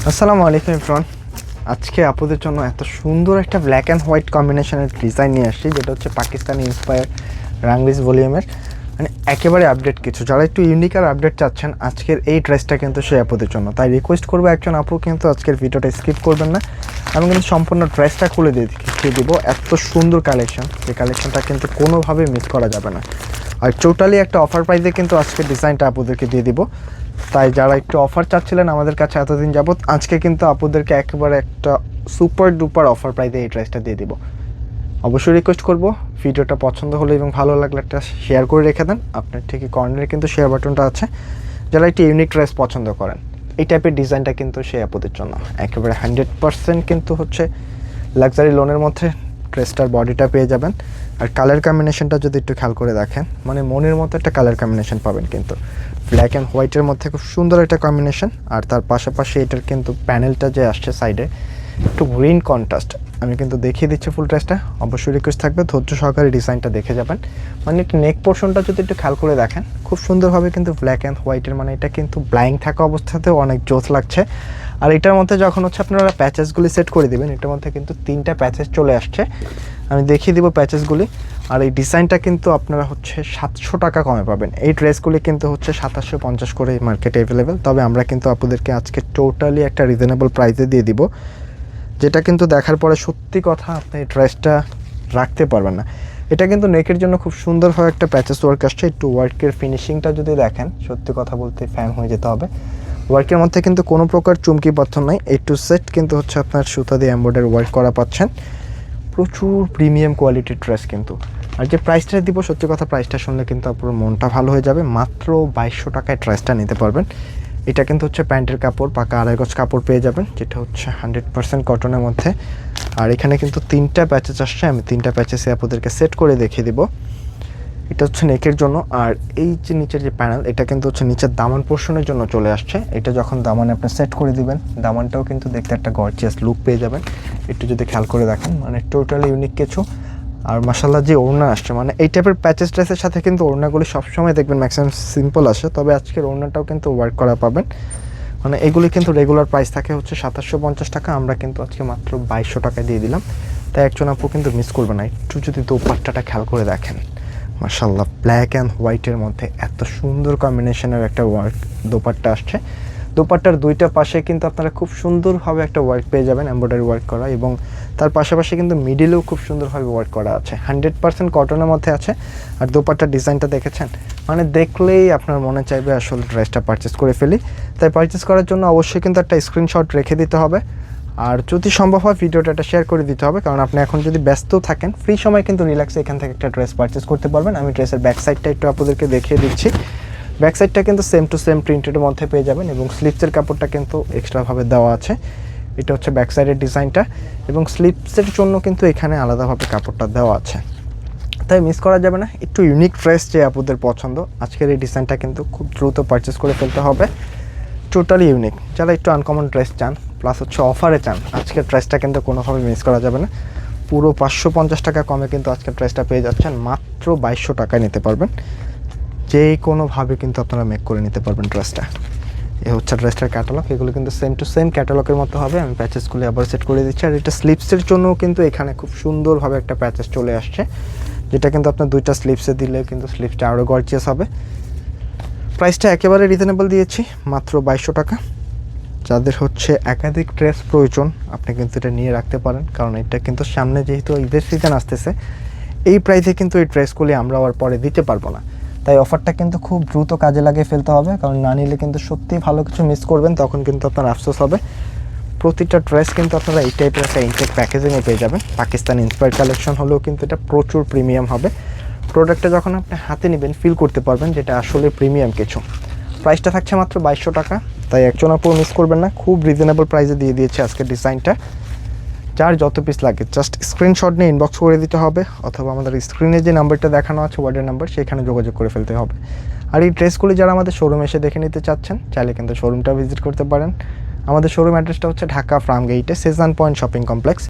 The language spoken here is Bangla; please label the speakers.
Speaker 1: আসসালামু আলাইকুম এভরিওয়ান। আজকে আপনাদের জন্য এত সুন্দর একটা ব্ল্যাক অ্যান্ড হোয়াইট কম্বিনেশনের ডিজাইন নিয়ে আসছি, যেটা হচ্ছে পাকিস্তানি ইন্সপায়ার রাংলিস ভলিউমের মানে একেবারে আপডেট কিছু। যারা একটু ইউনিক আর আপডেট চাচ্ছেন, আজকের এই ড্রেসটা কিন্তু সেই আপুদের জন্য। তাই রিকোয়েস্ট করবো একজন আপু কিন্তু আজকের ভিডিওটা স্কিপ করবেন না। আমি কিন্তু সম্পূর্ণ ড্রেসটা খুলে দেখিয়ে দিব। এত সুন্দর কালেকশন, যে কালেকশনটা কিন্তু কোনোভাবে মিস করা যাবে না। আর টোটালি একটা অফার প্রাইসে কিন্তু আজকের ডিজাইনটা আপুদেরকে দিয়ে দিব। তাই যারা একটু অফার চাচ্ছিলেন আমাদের কাছে এতদিন যাবত, আজকে কিন্তু আপুদেরকে একেবারে একটা সুপার ডুপার অফার প্রাইসে এই ড্রেসটা দিয়ে দিব। অবশ্যই রিকোয়েস্ট করব, ভিডিওটা পছন্দ হলে এবং ভালো লাগলে একটা শেয়ার করে রেখে দেন। আপনার ঠিকই কর্নারে কিন্তু শেয়ার বাটনটা আছে। যারা একটি ইউনিক ড্রেস পছন্দ করেন, এই টাইপের ডিজাইনটা কিন্তু সেই আপুদের জন্য একেবারে 100% কিন্তু হচ্ছে লাক্সারি লোনের মধ্যে ড্রেসটার বডিটা পেয়ে যাবেন। আর কালার কম্বিনেশনটা যদি একটু খেয়াল করে দেখেন, মানে মনের মতো একটা কালার কম্বিনেশন পাবেন কিন্তু ব্ল্যাক অ্যান্ড হোয়াইটের মধ্যে খুব সুন্দর একটা কম্বিনেশন। আর তার পাশাপাশি এটার কিন্তু প্যানেলটা যে আসছে সাইডে একটু গ্রিন কন্ট্রাস্ট। আমি কিন্তু দেখিয়ে দিচ্ছি ফুল ড্রেসটা। অবশ্যই রিকোয়েস্ট থাকবে ধৈর্য সহকারে ডিজাইনটা দেখে যাবেন। মানে একটু নেক পোর্শনটা যদি একটু খেয়াল করে দেখেন, খুব সুন্দরভাবে কিন্তু ব্ল্যাক অ্যান্ড হোয়াইটের, মানে এটা কিন্তু ব্লাইন্ড থাকা অবস্থাতেও অনেক জোস লাগছে। আর এটার মধ্যে যখন হচ্ছে আপনারা প্যাচেসগুলি সেট করে দেবেন, এটার মধ্যে কিন্তু 3টা প্যাচেস চলে আসছে। আমি দেখিয়ে দিব প্যাচেসগুলি। আর এই ডিজাইনটা কিন্তু আপনারা হচ্ছে 700 টাকা কমে পাবেন। এই ড্রেসগুলি কিন্তু হচ্ছে 2750 করে মার্কেটে অ্যাভেলেবেল। তবে আমরা কিন্তু আপনাদেরকে আজকে টোটালি একটা রিজনেবল প্রাইসে দিয়ে দিব, যেটা কিন্তু দেখার পরে সত্যি কথা আপনি এই ড্রেসটা রাখতে পারবেন না। এটা কিন্তু নেকের জন্য খুব সুন্দরভাবে একটা প্যাচেস ওয়ার্ক আসছে। একটু ওয়ার্কের ফিনিশিংটা যদি দেখেন, সত্যি কথা বলতে ফ্যান হয়ে যেতে হবে। ওয়ার্কের মধ্যে কিন্তু কোনো প্রকার চুমকি পাথর নাই। এই টু সেট কিন্তু হচ্ছে আপনার সুতা দিয়ে এমব্রয়ডারি ওয়ার্ক করা পাচ্ছেন। প্রচুর প্রিমিয়াম কোয়ালিটির ড্রেস কিন্তু। আর যে প্রাইসটা দিব, সত্যি কথা প্রাইসটা শুনলে কিন্তু আপনার মনটা ভালো হয়ে যাবে। মাত্র 2200 টাকায় ড্রেসটা নিতে পারবেন। এটা কিন্তু হচ্ছে প্যান্টের কাপড়, পাকা 2.5 গজ কাপড় পেয়ে যাবেন, যেটা হচ্ছে 100% কটনের মধ্যে। আর এখানে কিন্তু 3টা প্যাচেস আসছে। আমি 3টা প্যাচেসে আপনাদেরকে সেট করে দেখিয়ে দিব। এটা হচ্ছে নেকের জন্য। আর এই যে নিচের যে প্যানেল, এটা কিন্তু হচ্ছে নিচের দামান পোর্শনের জন্য চলে আসছে। এটা যখন দামানে আপনি সেট করে দিবেন, দামানটাও কিন্তু দেখতে একটা গর্জিয়াস লুক পেয়ে যাবেন। একটু যদি খেয়াল করে দেখেন, মানে টোটালি ইউনিক কিছু। আর মাশাআল্লাহ যে ওড়না আসছে, মানে এই টাইপের প্যাচেস ড্রেসের সাথে কিন্তু ওড়নাগুলি সবসময় দেখবেন ম্যাক্সিমাম সিম্পল আসে, তবে আজকের ওড়নাটাও কিন্তু ওয়ার্ক করা পাবেন। মানে এগুলি কিন্তু রেগুলার প্রাইস থাকে হচ্ছে 2750 টাকা, আমরা কিন্তু আজকে মাত্র 2200 টাকায় দিয়ে দিলাম। তাই একজন আপু কিন্তু মিস করবে না। একটু যদি দোপাট্টাটা খেয়াল করে দেখেন, মাশাআল্লাহ ব্ল্যাক অ্যান্ড হোয়াইটের মধ্যে এত সুন্দর কম্বিনেশনের একটা ওয়ার্ক দোপাট্টা আসছে। দোপাট্টার 2টা পাশে কিন্তু আপনারা খুব সুন্দরভাবে একটা ওয়ার্ক পেয়ে যাবেন, এমব্রয়ডারি ওয়ার্ক করা, এবং তার পাশাপাশি কিন্তু মিডিলেও খুব সুন্দরভাবে ওয়ার্ক করা আছে। 100% কটনের মধ্যে আছে। আর দোপাট্টার ডিজাইনটা দেখেছেন, মানে দেখলেই আপনার মনে চাইবে আসলে ড্রেসটা পারচেস করে ফেলি। তাই পারচেস করার জন্য অবশ্যই কিন্তু একটা স্ক্রিনশট রেখে দিতে হবে। আর যদি সম্ভব হয় ভিডিওটা একটা শেয়ার করে দিতে হবে, কারণ আপনি এখন যদি ব্যস্ত থাকেন, ফ্রি সময় কিন্তু রিল্যাক্সে এখান থেকে একটা ড্রেস পারচেস করতে পারবেন। আমি ড্রেসের ব্যাক সাইডটা একটু আপনাদেরকে দেখিয়ে দিচ্ছি। ব্যাক সাইডটা কিন্তু সেম টু সেম প্রিন্টের মধ্যে পেয়ে যাবেন, এবং স্লিপসের কাপড়টা কিন্তু এক্সট্রাভাবে দেওয়া আছে। এটা হচ্ছে ব্যাক সাইডের ডিজাইনটা, এবং স্লিপসের জন্য কিন্তু এখানে আলাদাভাবে কাপড়টা দেওয়া আছে। তাই মিস করা যাবে না। একটু ইউনিক ড্রেস যে আপুদের পছন্দ, আজকের এই ডিজাইনটা কিন্তু খুব দ্রুত পারচেস করে ফেলতে হবে। Totally unique. যারা একটু আনকমন ড্রেস চান, প্লাস হচ্ছে অফারে চান, আজকের ড্রেসটা কিন্তু কোনোভাবে মিস করা যাবে না। পুরো 550 টাকা কমে কিন্তু আজকের ড্রেসটা পেয়ে যাচ্ছেন। মাত্র 2200 টাকায় নিতে পারবেন। যে কোনোভাবে কিন্তু আপনারা মেক করে নিতে পারবেন ড্রেসটা। এ হচ্ছে ড্রেসটার ক্যাটালগ। এগুলো কিন্তু সেম টু সেম ক্যাটালগের মতো হবে। আমি প্যাচেসগুলো আবার সেট করে দিচ্ছি। আর এটা স্লিপসের জন্য কিন্তু এখানে খুব সুন্দরভাবে একটা প্যাচেস চলে আসছে, যেটা কিন্তু আপনার 2টা স্লিপসে দিলে কিন্তু স্লিপসটা আরও গর্জিয়াস হবে। প্রাইসটা একেবারে রিজনেবল দিয়েছি, মাত্র 2200 টাকা। যাদের হচ্ছে একাধিক ড্রেস প্রয়োজন, আপনি কিন্তু এটা নিয়ে রাখতে পারেন, কারণ এটা কিন্তু সামনে যেহেতু ঈদের সিজন আসতেছে, এই প্রাইসে কিন্তু এই ড্রেসগুলি আমরা আর পরে দিতে পারবো না। তাই অফারটা কিন্তু খুব দ্রুত কাজে লাগিয়ে ফেলতে হবে, কারণ না নিলে কিন্তু সত্যিই ভালো কিছু মিস করবেন, তখন কিন্তু আপনার আফসোস হবে। প্রতিটা ড্রেস কিন্তু আপনারা এই টাইপের একটা ইনটেক প্যাকেজিংয়ে পেয়ে যাবেন। পাকিস্তান ইন্সপায়ার্ড কালেকশন হলেও কিন্তু এটা প্রচুর প্রিমিয়াম হবে। প্রোডাক্টটা যখন আপনি হাতে নেবেন ফিল করতে পারবেন যেটা আসলে প্রিমিয়াম কিছু। প্রাইসটা থাকছে মাত্র 2200 টাকা। তাই একজন আপু মিস করবেন না। খুব রিজনেবল প্রাইসে দিয়ে দিয়েছে আজকের ডিজাইনটা। যার যত পিস লাগে জাস্ট স্ক্রিনশট নিয়ে ইনবক্স করে দিতে হবে, অথবা আমাদের স্ক্রিনে যে নাম্বারটা দেখানো আছে ওয়ার্ডের নাম্বার, সেখানে যোগাযোগ করে ফেলতে হবে। আর এই ড্রেসগুলি যারা আমাদের শোরুমে এসে দেখে নিতে চাচ্ছেন, চাইলে কিন্তু শোরুমটা ভিজিট করতে পারেন। আমাদের শোরুম অ্যাড্রেসটা হচ্ছে ঢাকা ফার্ম গেইটে, সেজান পয়েন্ট শপিং কমপ্লেক্স।